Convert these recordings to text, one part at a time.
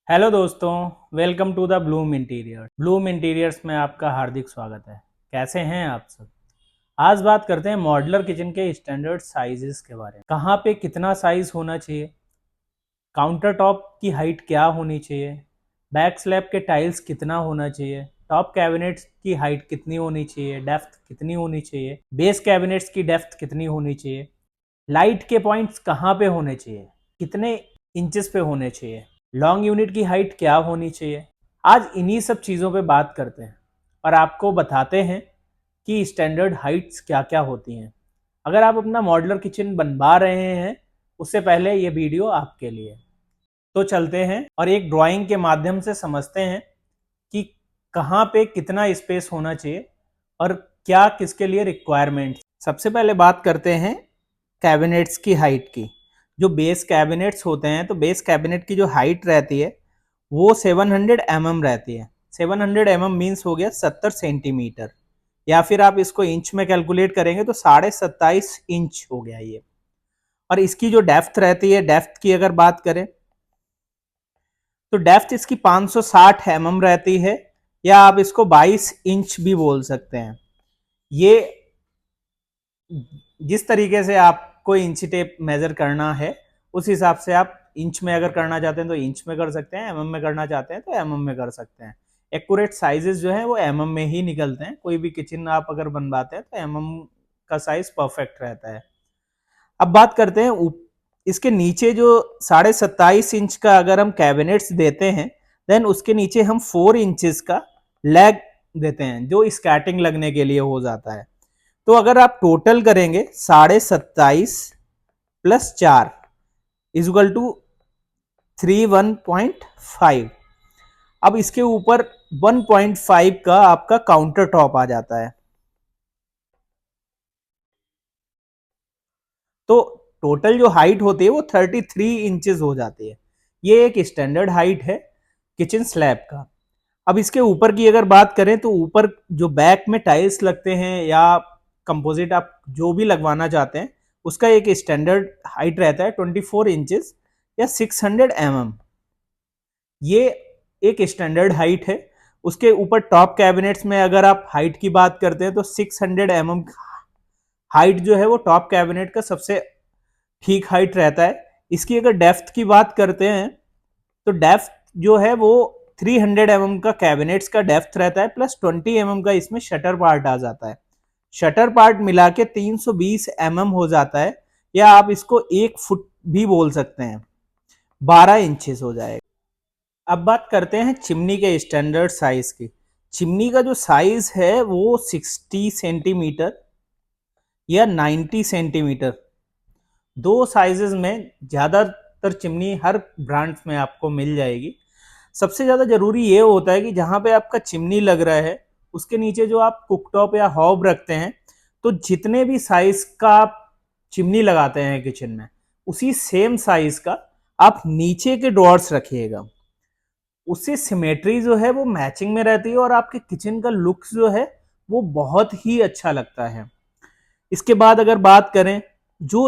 Hello दोस्तों, welcome to the Bloom interior. Bloom interiors में आपका हार्दिक स्वागत है। कैसे हैं आप सब? आज बात करते हैं मॉड्यूलर किचन के स्टैंडर्ड साइजेस के बारे में। कहाँ पे कितना साइज होना चाहिए, काउंटर टॉप की हाइट क्या होनी चाहिए, बैक स्लैब के टाइल्स कितना होना चाहिए, टॉप कैबिनेट्स की हाइट कितनी होनी चाहिए, डेप्थ कितनी होनी चाहिए, बेस कैबिनेट्स की डेप्थ कितनी होनी चाहिए, लाइट के पॉइंट्स कहाँ पे होने चाहिए, कितने इंचेस पे होने चाहिए, लॉन्ग यूनिट की हाइट क्या होनी चाहिए। आज इन्हीं सब चीज़ों पे बात करते हैं और आपको बताते हैं कि स्टैंडर्ड हाइट्स क्या क्या होती हैं। अगर आप अपना मॉड्यूलर किचन बनवा रहे हैं, उससे पहले ये वीडियो आपके लिए। तो चलते हैं और एक ड्राइंग के माध्यम से समझते हैं कि कहाँ पे कितना स्पेस होना चाहिए और क्या किसके लिए रिक्वायरमेंट। सबसे पहले बात करते हैं कैबिनेट्स की हाइट की। जो बेस कैबिनेट्स होते हैं, तो बेस कैबिनेट की जो हाइट रहती है वो 700 mm रहती है। 700 mm मीन्स हो गया 70 सेंटीमीटर, या फिर आप इसको इंच में कैलकुलेट करेंगे तो 27.5 इंच हो गया ये। और इसकी जो डेप्थ रहती है, डेप्थ की अगर बात करें तो डेप्थ इसकी 560 mm रहती है, या आप इसको 22 इंच भी बोल सकते हैं। ये जिस तरीके से आपको इंच टेप मेजर करना है उस हिसाब से आप इंच में अगर करना चाहते हैं तो इंच में कर सकते हैं, एमएम में करना चाहते हैं तो एमएम में कर सकते हैं। एक्यूरेट साइजेस जो है वो एमएम में ही निकलते हैं। कोई भी किचन आप अगर बनवाते हैं तो एमएम का साइज परफेक्ट रहता है। अब बात करते हैं इसके नीचे जो 27.5 इंच का अगर हम कैबिनेट्स देते हैं, देन उसके नीचे हम 4 इंचेस का लैग देते हैं जो स्कैटिंग लगने के लिए हो जाता है। तो अगर आप टोटल करेंगे 27.5 प्लस 4 इजल टू 31.5। अब इसके ऊपर 1.5 का आपका काउंटर टॉप आ जाता है। तो टोटल जो हाइट होती है वो 33 इंचेस हो जाती है। ये एक स्टैंडर्ड हाइट है किचन स्लैब का। अब इसके ऊपर की अगर बात करें तो ऊपर जो बैक में टाइल्स लगते हैं या कंपोजिट आप जो भी लगवाना चाहते हैं, उसका एक स्टैंडर्ड हाइट रहता है 24 इंचेस या 600 mm। ये एक स्टैंडर्ड हाइट है। उसके ऊपर टॉप कैबिनेट्स में अगर आप हाइट की बात करते हैं तो 600 mm हाइट जो है वो टॉप कैबिनेट का सबसे ठीक हाइट रहता है। इसकी अगर डेप्थ की बात करते हैं तो डेप्थ जो है वो 300 mm का कैबिनेट्स का डेप्थ रहता है, प्लस 20 mm का इसमें शटर पार्ट आ जाता है। शटर पार्ट मिला के 320 mm हो जाता है, या आप इसको 1 फुट भी बोल सकते हैं, 12 इंचेस हो जाएगा। अब बात करते हैं चिमनी के स्टैंडर्ड साइज की। चिमनी का जो साइज है वो 60 सेंटीमीटर या 90 सेंटीमीटर, दो साइजेस में ज़्यादातर चिमनी हर ब्रांड्स में आपको मिल जाएगी। सबसे ज़्यादा ज़रूरी ये होता है कि जहाँ पे आपका चिमनी लग रहा है उसके नीचे जो आप कुकटॉप या हॉब रखते हैं, तो जितने भी साइज का आप चिमनी लगाते हैं किचन में, उसी सेम साइज का आप नीचे के ड्रॉर्स रखिएगा। उससे सिमेट्री जो है वो मैचिंग में रहती है और आपके किचन का लुक जो है वो बहुत ही अच्छा लगता है। इसके बाद अगर बात करें, जो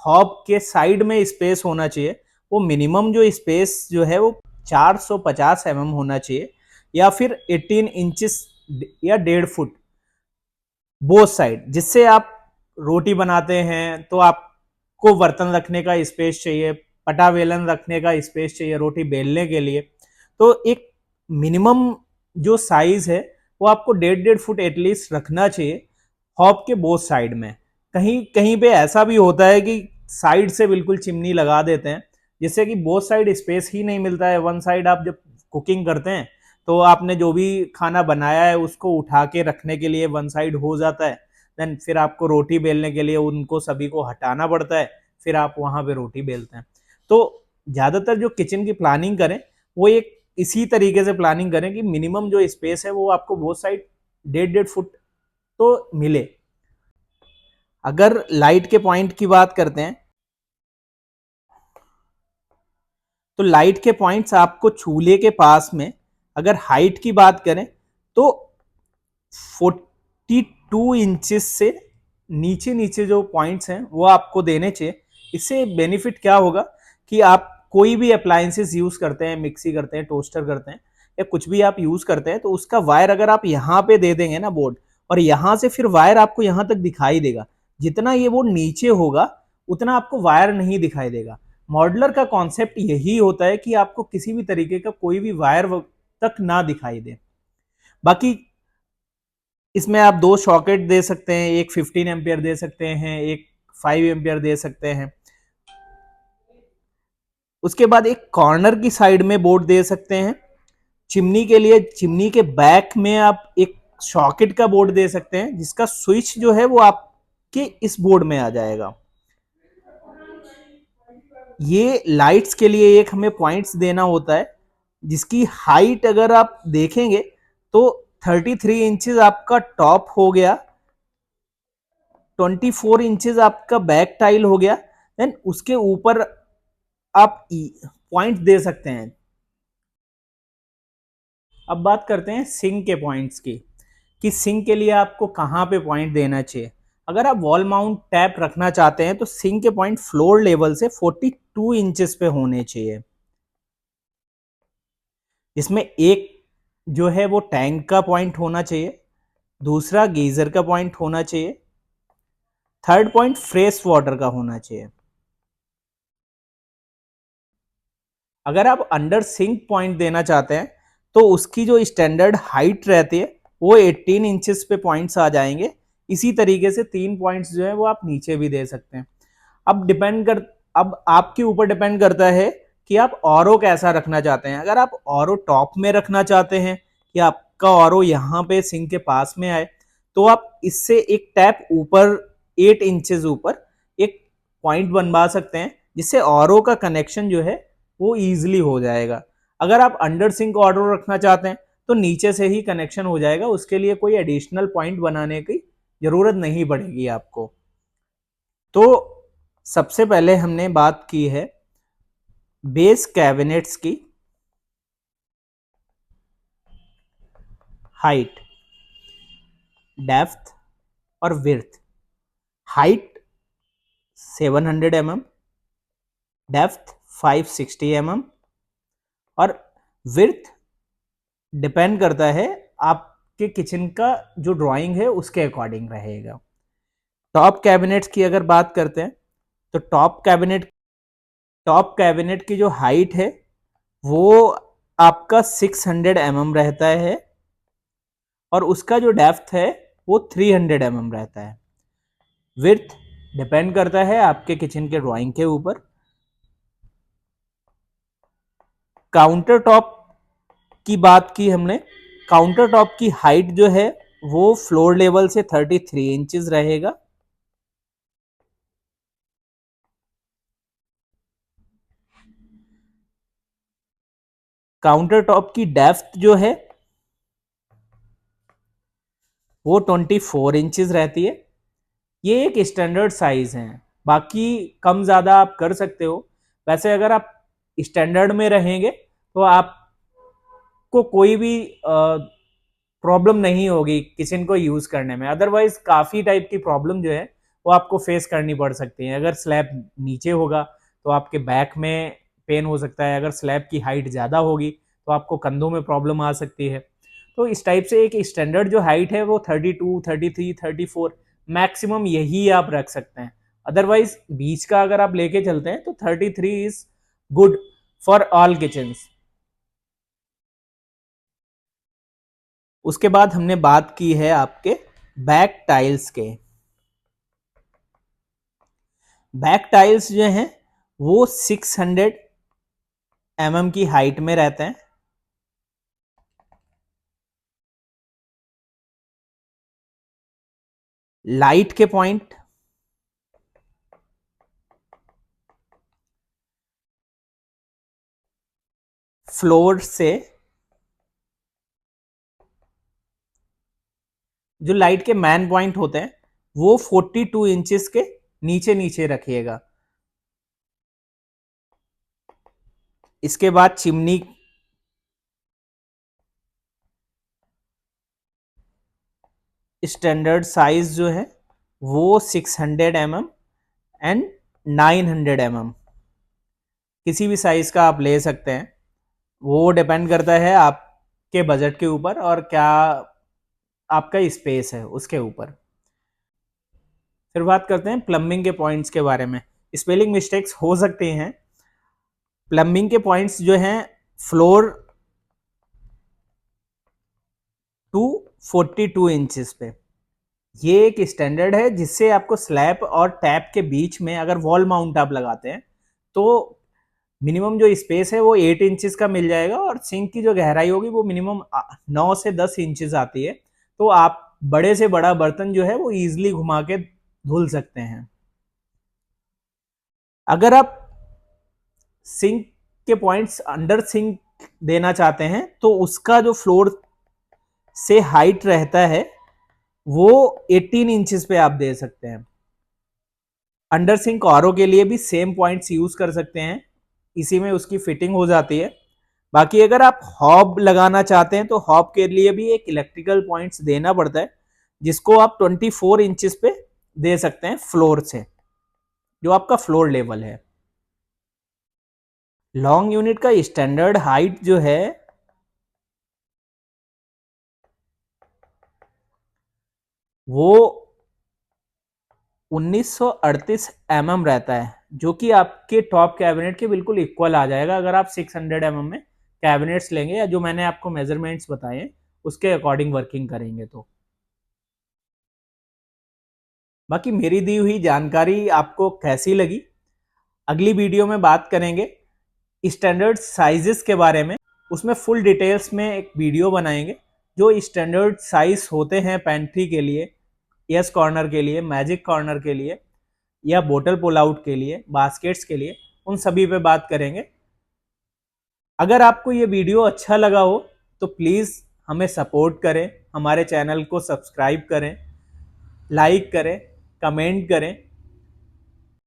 हॉब के साइड में स्पेस होना चाहिए, वो मिनिमम जो स्पेस जो है वो 450 mm होना चाहिए, या फिर 18 इंचेस या 1.5 फुट बोथ साइड। जिससे आप रोटी बनाते हैं तो आपको बर्तन रखने का स्पेस चाहिए, पटा बेलन रखने का स्पेस चाहिए रोटी बेलने के लिए। तो एक मिनिमम जो साइज है वो आपको 1.5 फुट एटलीस्ट रखना चाहिए हॉब के बोथ साइड में। कहीं कहीं पे ऐसा भी होता है कि साइड से बिल्कुल चिमनी लगा देते हैं, जिससे कि बोथ साइड स्पेस ही नहीं मिलता है। वन साइड आप जब कुकिंग करते हैं तो आपने जो भी खाना बनाया है उसको उठा के रखने के लिए वन साइड हो जाता है, देन फिर आपको रोटी बेलने के लिए उनको सभी को हटाना पड़ता है, फिर आप वहां पे रोटी बेलते हैं। तो ज्यादातर जो किचन की प्लानिंग करें वो एक इसी तरीके से प्लानिंग करें कि मिनिमम जो स्पेस है वो आपको बोथ साइड 1.5 फुट तो मिले। अगर लाइट के पॉइंट की बात करते हैं तो लाइट के पॉइंट्स आपको चूल्हे के पास में, अगर हाइट की बात करें तो 42 इंचेस से नीचे नीचे जो पॉइंट्स हैं वो आपको देने चाहिए। इससे बेनिफिट क्या होगा कि आप कोई भी अप्लायंसेस यूज करते हैं, मिक्सी करते हैं, टोस्टर करते हैं, या कुछ भी आप यूज करते हैं, तो उसका वायर अगर आप यहाँ पे दे देंगे ना बोर्ड, और यहां से फिर वायर आपको यहां तक दिखाई देगा, जितना ये बोर्ड नीचे होगा उतना आपको वायर नहीं दिखाई देगा। मॉडलर का कॉन्सेप्ट यही होता है कि आपको किसी भी तरीके का कोई भी वायर तक ना दिखाई दे। बाकी इसमें आप दो सॉकेट दे सकते हैं, एक 15 एम्पियर दे सकते हैं, एक 5 एम्पियर दे सकते हैं। उसके बाद एक कॉर्नर की साइड में बोर्ड दे सकते हैं। चिमनी के लिए चिमनी के बैक में आप एक सॉकेट का बोर्ड दे सकते हैं, जिसका स्विच जो है वो आपके इस बोर्ड में आ जाएगा। ये लाइट्स के लिए एक हमें पॉइंट्स देना होता है, जिसकी हाइट अगर आप देखेंगे तो 33 इंचेस आपका टॉप हो गया, 24 इंचेस आपका बैक टाइल हो गया, देन उसके ऊपर आप पॉइंट दे सकते हैं। अब बात करते हैं सिंक के पॉइंट्स की, कि सिंक के लिए आपको कहां पे पॉइंट देना चाहिए। अगर आप वॉल माउंट टैप रखना चाहते हैं तो सिंक के पॉइंट फ्लोर लेवल से 42 इंचेस पे होने चाहिए। इसमें एक जो है वो टैंक का पॉइंट होना चाहिए, दूसरा गीजर का पॉइंट होना चाहिए, थर्ड पॉइंट फ्रेश वाटर का होना चाहिए। अगर आप अंडर सिंक पॉइंट देना चाहते हैं तो उसकी जो स्टैंडर्ड हाइट रहती है वो 18 इंचेस पे पॉइंट्स आ जाएंगे। इसी तरीके से 3 पॉइंट्स जो है वो आप नीचे भी दे सकते हैं। अब आपके ऊपर डिपेंड करता है कि आप ऑरो कैसा रखना चाहते हैं। अगर आप ऑरो टॉप में रखना चाहते हैं कि आपका ऑरो यहाँ पे सिंक के पास में आए, तो आप इससे एक टैप ऊपर 8 इंचेस ऊपर एक पॉइंट बनवा सकते हैं, जिससे ऑरो का कनेक्शन जो है वो इजीली हो जाएगा। अगर आप अंडर सिंक ऑर्डर रखना चाहते हैं तो नीचे से ही कनेक्शन हो जाएगा, उसके लिए कोई एडिशनल पॉइंट बनाने की जरूरत नहीं पड़ेगी आपको। तो सबसे पहले हमने बात की है बेस कैबिनेट्स की हाइट, डेप्थ और width. Height 700 mm, depth 560 mm और विड्थ डिपेंड करता है आपके किचन का जो ड्राइंग है उसके अकॉर्डिंग रहेगा। टॉप कैबिनेट्स की अगर बात करते हैं तो टॉप कैबिनेट की जो हाइट है वो आपका 600 mm रहता है, और उसका जो डेप्थ है वो 300 mm रहता है। विड्थ डिपेंड करता है आपके किचन के ड्राइंग के ऊपर। काउंटर टॉप की बात की हमने, काउंटर टॉप की हाइट जो है वो फ्लोर लेवल से 33 इंचेस रहेगा। काउंटर टॉप की डेप्थ जो है वो 24 इंचेस रहती है। ये एक स्टैंडर्ड साइज है, बाकी कम ज़्यादा आप कर सकते हो। वैसे अगर आप स्टैंडर्ड में रहेंगे तो आपको कोई भी प्रॉब्लम नहीं होगी किचन को यूज़ करने में। अदरवाइज काफ़ी टाइप की प्रॉब्लम जो है वो आपको फेस करनी पड़ सकती है। अगर स्लैब नीचे होगा तो आपके बैक में पेन हो सकता है, अगर स्लैब की हाइट ज़्यादा होगी तो आपको कंधों में प्रॉब्लम आ सकती है। तो इस टाइप से एक स्टैंडर्ड जो हाइट है वो 32, 33, 34 मैक्सिमम यही आप रख सकते हैं। अदरवाइज बीच का अगर आप लेके चलते हैं तो 33 is good for all kitchen. उसके बाद हमने बात की है आपके बैक टाइल्स के। बैक टाइल्स जो हैं वो 600 mm की हाइट में रहते हैं। लाइट के पॉइंट फ्लोर से, जो लाइट के मैन पॉइंट होते हैं वो 42 इंचेस के नीचे नीचे रखिएगा। इसके बाद चिमनी स्टैंडर्ड साइज जो है वो 600 mm एंड 900 mm। किसी भी साइज का आप ले सकते हैं, वो डिपेंड करता है आपके बजट के ऊपर और क्या आपका स्पेस है उसके ऊपर। फिर बात करते हैं प्लम्बिंग के पॉइंट्स के बारे में। स्पेलिंग मिस्टेक्स हो सकती हैं। प्लम्बिंग के पॉइंट्स जो हैं, फ्लोर टू 42 इंचेस पे, ये एक स्टैंडर्ड है जिससे आपको स्लैब और टैप के बीच में अगर वॉल माउंट आप लगाते हैं तो मिनिमम जो स्पेस है वो 8 इंचेस का मिल जाएगा और सिंक की जो गहराई होगी वो मिनिमम 9 से 10 इंचेस आती है। तो आप बड़े से बड़ा बर्तन जो है वो इजीली घुमा के धुल सकते हैं। अगर आप सिंक के पॉइंट्स अंडर सिंक देना चाहते हैं तो उसका जो फ्लोर से हाइट रहता है वो 18 इंचेस पे आप दे सकते हैं। अंडर सिंक आरओ के लिए भी सेम पॉइंट्स यूज कर सकते हैं, इसी में उसकी फिटिंग हो जाती है। बाकी अगर आप हॉब लगाना चाहते हैं तो हॉब के लिए भी एक इलेक्ट्रिकल पॉइंट्स देना पड़ता है, जिसको आप 24 इंचेस पे दे सकते हैं फ्लोर से, जो आपका फ्लोर लेवल है। लॉन्ग यूनिट का स्टैंडर्ड हाइट जो है वो 1938 mm रहता है, जो कि आपके टॉप कैबिनेट के बिल्कुल इक्वल आ जाएगा अगर आप 600 mm में कैबिनेट्स लेंगे या जो मैंने आपको मेजरमेंट्स बताए उसके अकॉर्डिंग वर्किंग करेंगे तो। बाकी मेरी दी हुई जानकारी आपको कैसी लगी, अगली वीडियो में बात करेंगे स्टैंडर्ड साइजेस के बारे में। उसमें फुल डिटेल्स में एक वीडियो बनाएंगे जो स्टैंडर्ड साइज होते हैं पेंट्री के लिए, यस कॉर्नर के लिए, मैजिक कॉर्नर के लिए या बोतल पुल आउट के लिए, बास्केट्स के लिए, उन सभी पे बात करेंगे। अगर आपको ये वीडियो अच्छा लगा हो तो प्लीज़ हमें सपोर्ट करें, हमारे चैनल को सब्सक्राइब करें, लाइक करें, कमेंट करें